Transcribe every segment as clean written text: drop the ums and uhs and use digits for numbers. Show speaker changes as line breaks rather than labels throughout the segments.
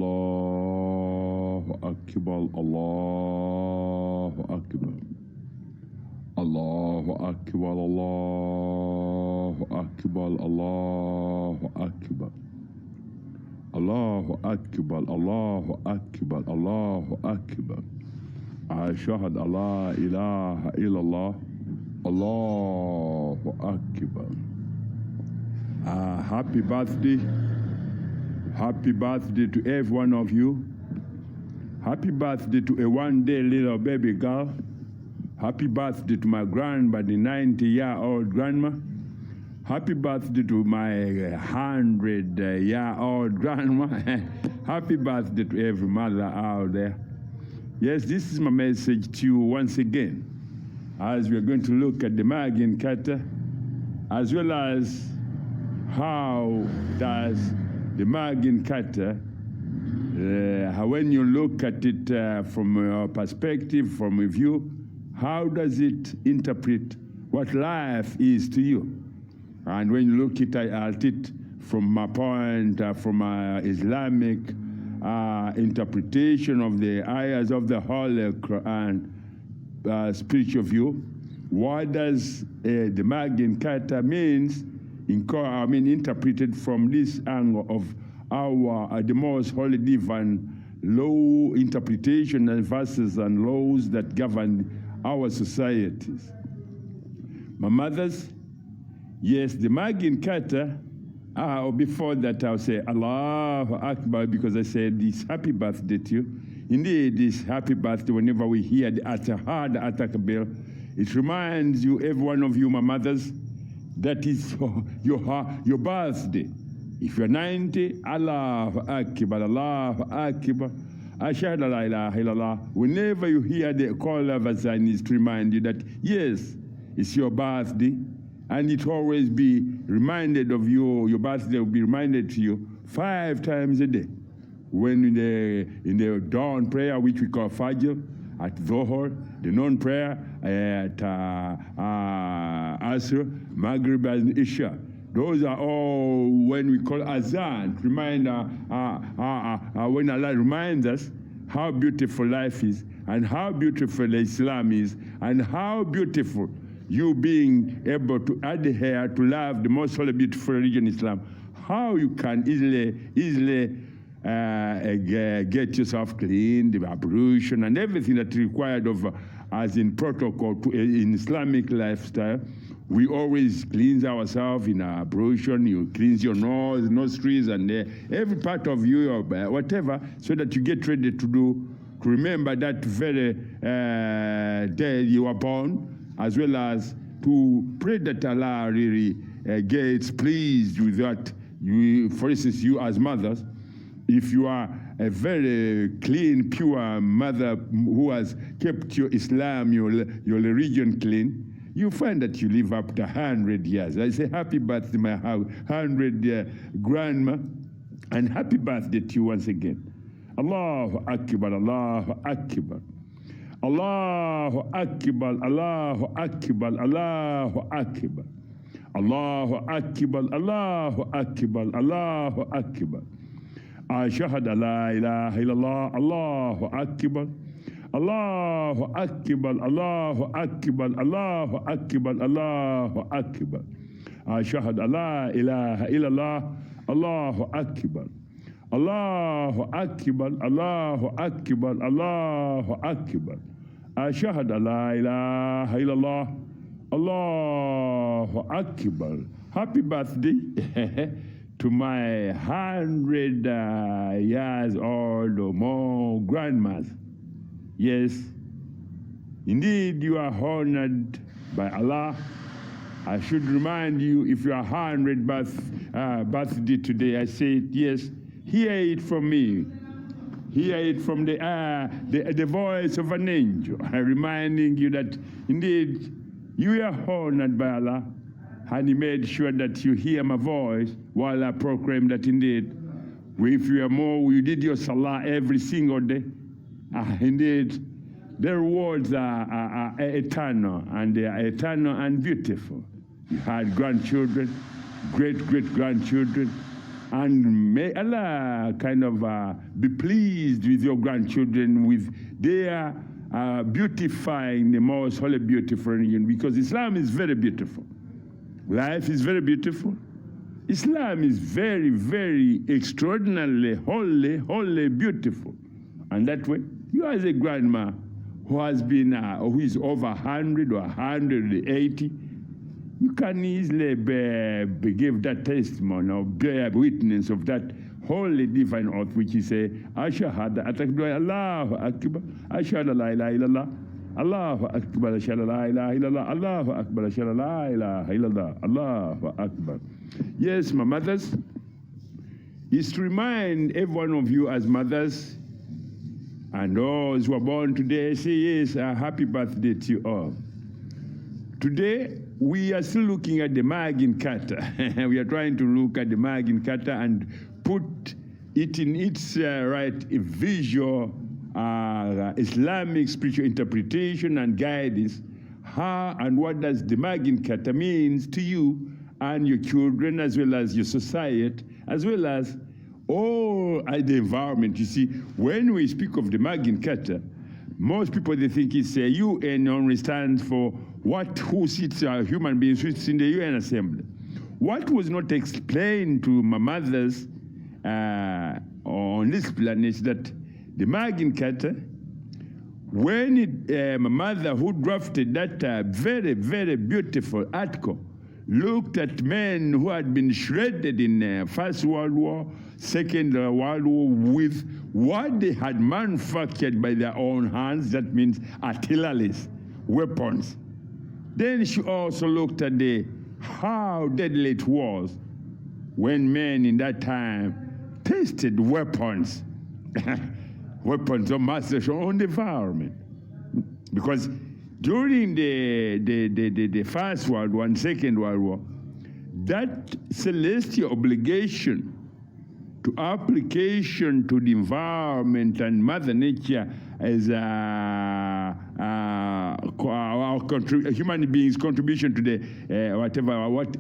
Allahu Akbar, Allahu Akbar. Allahu Akbar, Allahu Akbar, Allahu Akbar. Allahu Akbar, Allahu Akbar, Allahu Akbar. Ashhadu an la ilaha illallah, Allahu Akbar. Happy birthday. Happy birthday to every one of you. Happy birthday to a one-day little baby girl. Happy birthday to my grandma, the 90-year-old grandma. Happy birthday to my 100-year-old grandma. Happy birthday to every mother out there. Yes, this is my message to you once again, as we're going to look at the Magin Kata, as well as how does the Magin Kata, when you look at it from a perspective, from a view, how does it interpret what life is to you? And when you look at it from my point, from Islamic interpretation of the ayahs of the Holy Quran, spiritual view, what does the Magin Kata means? Interpreted from this angle of our the most holy divine law interpretation and verses and laws that govern our societies. My mothers, yes, the Magin Kata. Before that, I'll say Allahu Akbar, because I said this happy birthday to you. Indeed, this happy birthday, whenever we hear the Atahad Atakabir, it reminds you, every one of you, my mothers, that is your birthday. If you're 90, Allahu Akbar, Allahu Akbar, Ashhadu la ilaha illallah. Whenever you hear the call of azan, is to remind you that, yes, it's your birthday, and it always be reminded of you, your birthday will be reminded to you 5 times a day. When in the dawn prayer, which we call Fajr, at Zohor, the noon prayer at Asr, Maghrib, and Isha. Those are all when we call Azan, when Allah reminds us how beautiful life is, and how beautiful Islam is, and how beautiful you being able to adhere to love the most holy, beautiful religion, Islam, how you can easily get yourself clean, the ablution, and everything that's required of as in protocol in Islamic lifestyle. We always cleanse ourselves in our ablution. You cleanse your nose, nostrils, and every part of you, or whatever, so that you get ready to remember that very day you were born, as well as to pray that Allah really gets pleased with that. You, for instance, you as mothers, if you are a very clean, pure mother who has kept your Islam, your religion clean, you find that you live up to 100 years. I say happy birthday, my 100 grandma, and happy birthday to you once again. Allahu Akbar, Allahu Akbar. Allahu Akbar, Allahu Akbar, Allahu Akbar. Allahu Akbar, Allahu Akbar, Allahu Akbar. Ashhadu la ilaha illallah, Allahu Akbar. Allahu Akbar, Allahu Akbar, Allahu Akbar, Allahu Akbar. Ashhadu la ilaha illallah, Allahu Akbar. Allahu Akbar, Allahu Akbar, Allahu Akbar. Ashhadu la ilaha illallah, Allahu Akbar. Happy birthday to my 100 years old or more grandmas. Yes, indeed, you are honored by Allah. I should remind you, if you are 100 birthday today, I say it, yes, hear it from me. Hear it from the voice of an angel, reminding you that indeed you are honored by Allah, and He made sure that you hear my voice while I proclaim that indeed, if you are more, you did your salah every single day. Indeed, the rewards are eternal, and they are eternal and beautiful. You had grandchildren, great-great-grandchildren, And may Allah kind of be pleased with your grandchildren with their beautifying the most holy, beautiful religion, because Islam is very beautiful. Life is very beautiful. Islam is very, very extraordinarily holy, holy, beautiful. And that way, you as a grandma who has been, who is over 100 or 180, you can easily give that testimony or bear witness of that holy divine oath, which is a Ashahada, Allahu Akbar, Ashhadu la ilaha illallah, Allahu Akbar, Ashhadu la ilaha illallah, Allahu Akbar, Ashhadu la ilaha illallah, Allahu Akbar. Yes, my mothers, is to remind every one of you as mothers and those who are born today, say yes, a happy birthday to you all. Today, we are still looking at the Magna Carta. We are trying to look at the Magna Carta and put it in its right visual Islamic spiritual interpretation and guidance. How and what does the Magna Carta means to you and your children, as well as your society, as well as all the environment. You see, when we speak of the Magna Carta, most people, they think it's a UN only stands for who sits, human beings who sits in the UN Assembly. What was not explained to my mothers on this planet is that the Magna Carta, when my mother who drafted that very, very beautiful article, looked at men who had been shredded in First World War, Second World War, with what they had manufactured by their own hands, that means artillery, weapons. Then she also looked at how deadly it was when men in that time tested weapons, weapons of mass destruction on the environment. Because during the First World War and Second World War, that celestial obligation to application to the environment and Mother Nature as human beings' contribution to the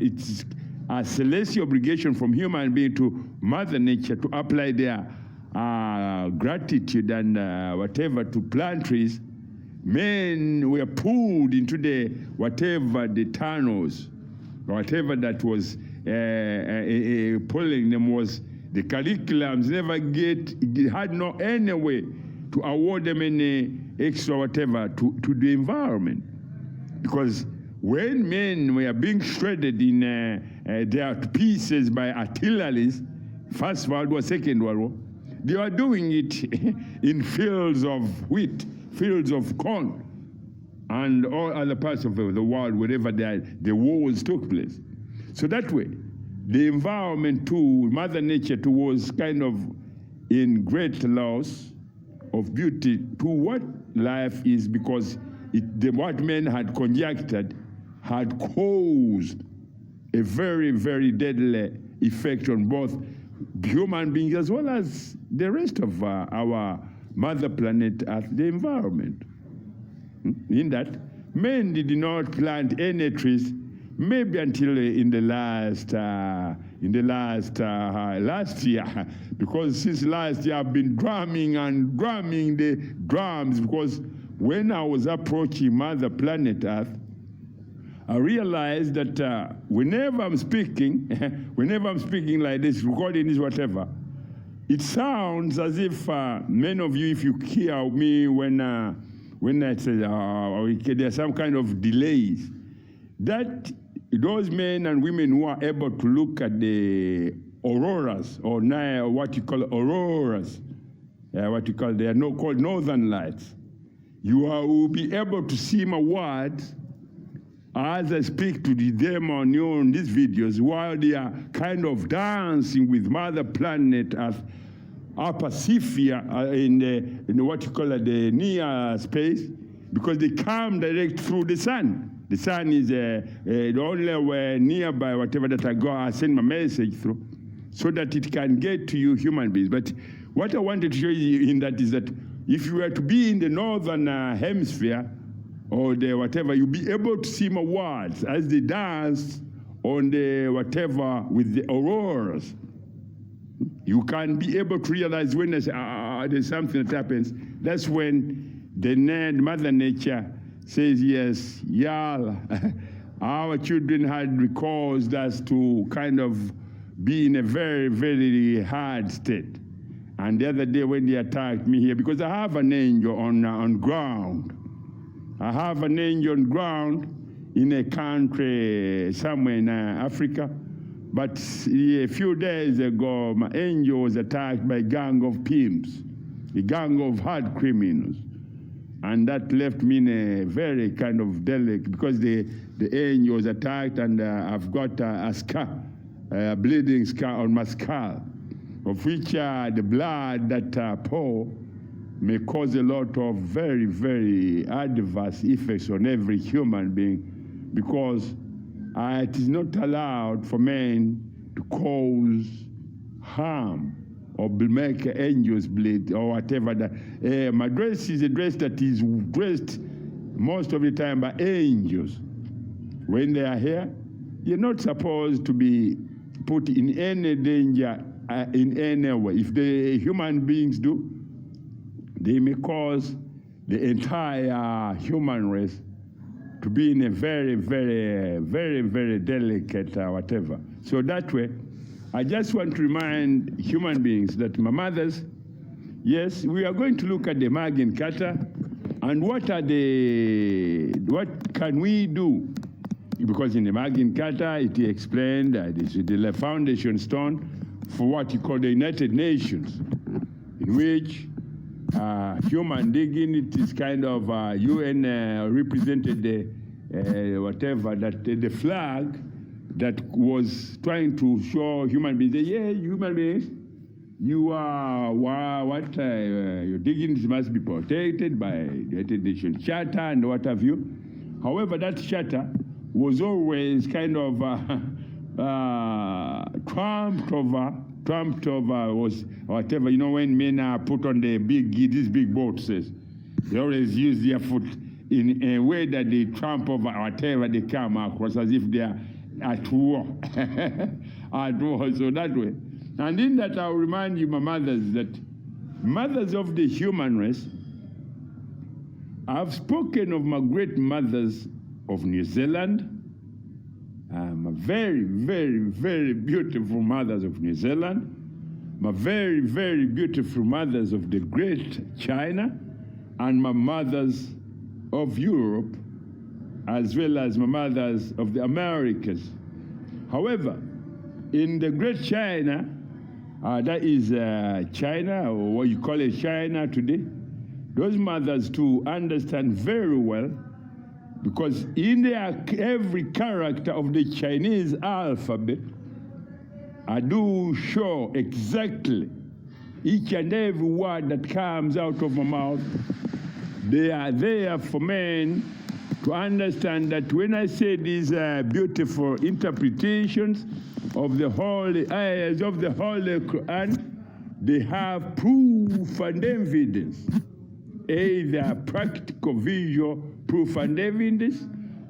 it's a celestial obligation from human being to Mother Nature to apply their gratitude and to plant trees. Men were pulled into the tunnels, whatever that was pulling them was the curriculums had no any way to award them any extra to the environment. Because when men were being shredded in their pieces by artillery, First World War, Second World War, they were doing it in fields of wheat, fields of corn, and all other parts of the world, wherever the wars took place. So that way, the environment too, Mother Nature too, was kind of in great loss of beauty to what life is, because what men had conjectured had caused a very, very deadly effect on both human beings as well as the rest of our mother planet Earth, the environment. In that, men did not plant any trees, maybe until in the last year, because since last year I've been drumming the drums, because when I was approaching Mother Planet Earth, I realized that whenever I'm speaking like this, recording this, whatever, it sounds as if many of you, if you hear me when I say there's some kind of delays, that those men and women who are able to look at the auroras, or what you call auroras, they are called northern lights, you will be able to see my words as I speak to them on these videos, while they are kind of dancing with Mother Planet Earth, upper sphere in what you call the near space, because they come direct through the sun. The sun is the only way nearby, whatever that I send my message through, so that it can get to you human beings. But what I wanted to show you in that is that if you were to be in the northern hemisphere, or the whatever, you'll be able to see my words as they dance on the whatever with the auroras. You can be able to realize when there's something that happens. That's when the Mother Nature says, yes, y'all, our children had caused us to kind of be in a very, very hard state. And the other day when they attacked me here, because I have an angel on ground. I have an angel on ground in a country somewhere in Africa. But a few days ago, my angel was attacked by a gang of pimps, a gang of hard criminals. And that left me in a very kind of delicate, because the angel was attacked, and I've got a scar, a bleeding scar on my skull, of which the blood that pour may cause a lot of very, very adverse effects on every human being, because it is not allowed for men to cause harm or make angels bleed or whatever. My dress is a dress that is dressed most of the time by angels. When they are here, you're not supposed to be put in any danger in any way. If the human beings do, they may cause the entire human race to be in a very, very, very, very delicate whatever. So that way, I just want to remind human beings that my mothers, yes, we are going to look at the Magna Carta and what can we do? Because in the Magna Carta, it explained that it's the foundation stone for what you call the United Nations, in which human dignity is kind of UN represented whatever, that the flag that was trying to show human beings, yeah, human beings, you are your dignity must be protected by the United Nations Charter and what have you. However, that charter was always kind of trumped over was whatever, you know, when men are put on these big boats, they always use their foot in a way that they trump over whatever they come across, as if they are at war. At war, so that way. And in that, I'll remind you, my mothers, that mothers of the human race, I've spoken of my great mothers of New Zealand, my very, very, very beautiful mothers of New Zealand, my very, very beautiful mothers of the great China, and my mothers of Europe, as well as my mothers of the Americas. However, in the great China, that is China, or what you call it China today, those mothers too understand very well, because in every character of the Chinese alphabet, I do show exactly each and every word that comes out of my mouth. They are there for men to understand that when I say these beautiful interpretations of the holy ayahs of the Holy Quran, they have proof and evidence, either practical visual proof and evidence,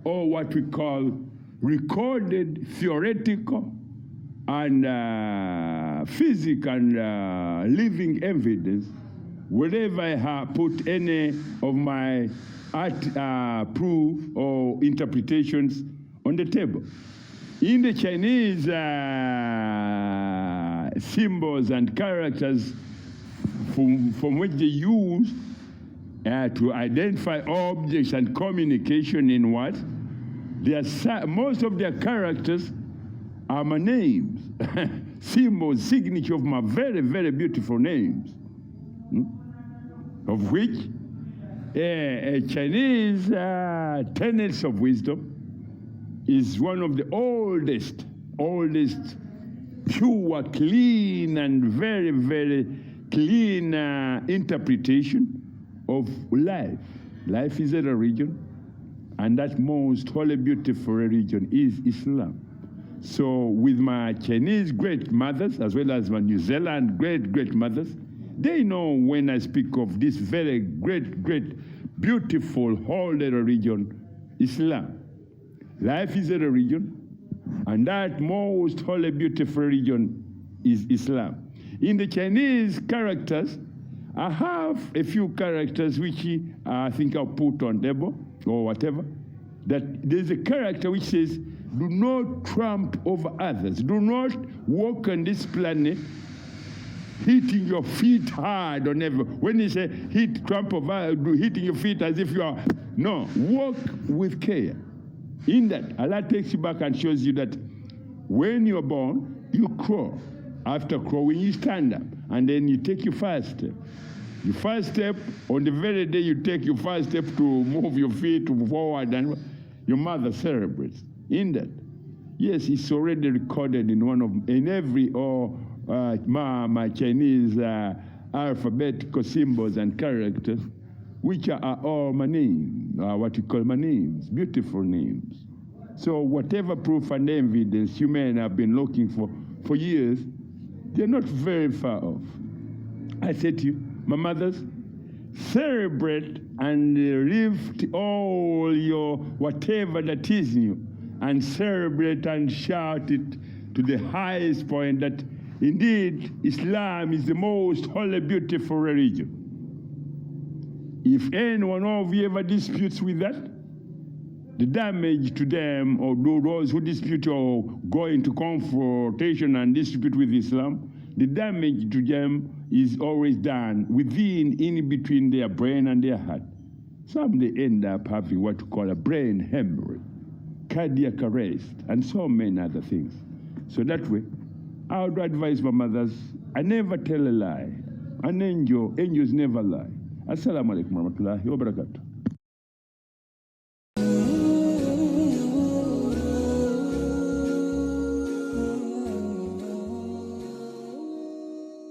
or what we call recorded theoretical and physical and living evidence. Wherever I have put any of my art proof or interpretations on the table. In the Chinese symbols and characters from which they use to identify objects and communication in what? Most of their characters are my names, symbols, signature of my very, very beautiful names, of which a Chinese tenets of wisdom is one of the oldest, pure, clean, and very, very clean interpretation of life. Life is a religion, and that most holy, beautiful religion is Islam. So with my Chinese great mothers, as well as my New Zealand great mothers, they know when I speak of this very great, beautiful, holy religion, Islam. Life is a religion, and that most holy, beautiful religion is Islam. In the Chinese characters, I have a few characters which I think I'll put on table or whatever. That there's a character which says, do not trump over others. Do not walk on this planet hitting your feet hard on every. When you say hit, trump over, hitting your feet as if you are. No, walk with care. In that, Allah takes you back and shows you that when you're born, you crawl. After crawling, you stand up. And then you take your first step. Your first step, on the very day you take your first step to move your feet forward, and your mother celebrates. In that, yes, it's already recorded in every my Chinese alphabetical symbols and characters, which are all my names, what you call my names, beautiful names. So whatever proof and evidence you may have been looking for years, they're not very far off. I said to you, my mothers, celebrate and lift all your whatever that is in you, and celebrate and shout it to the highest point that indeed Islam is the most holy, beautiful religion. If any one of you ever disputes with that, the damage to them or those who dispute or go into confrontation and dispute with Islam, the damage to them is always done in between their brain and their heart. Some they end up having what we call a brain hemorrhage, cardiac arrest, and so many other things. So that way, I would advise my mothers, I never tell a lie. Angels never lie. Assalamu alaikum warahmatullahi wabarakatuh.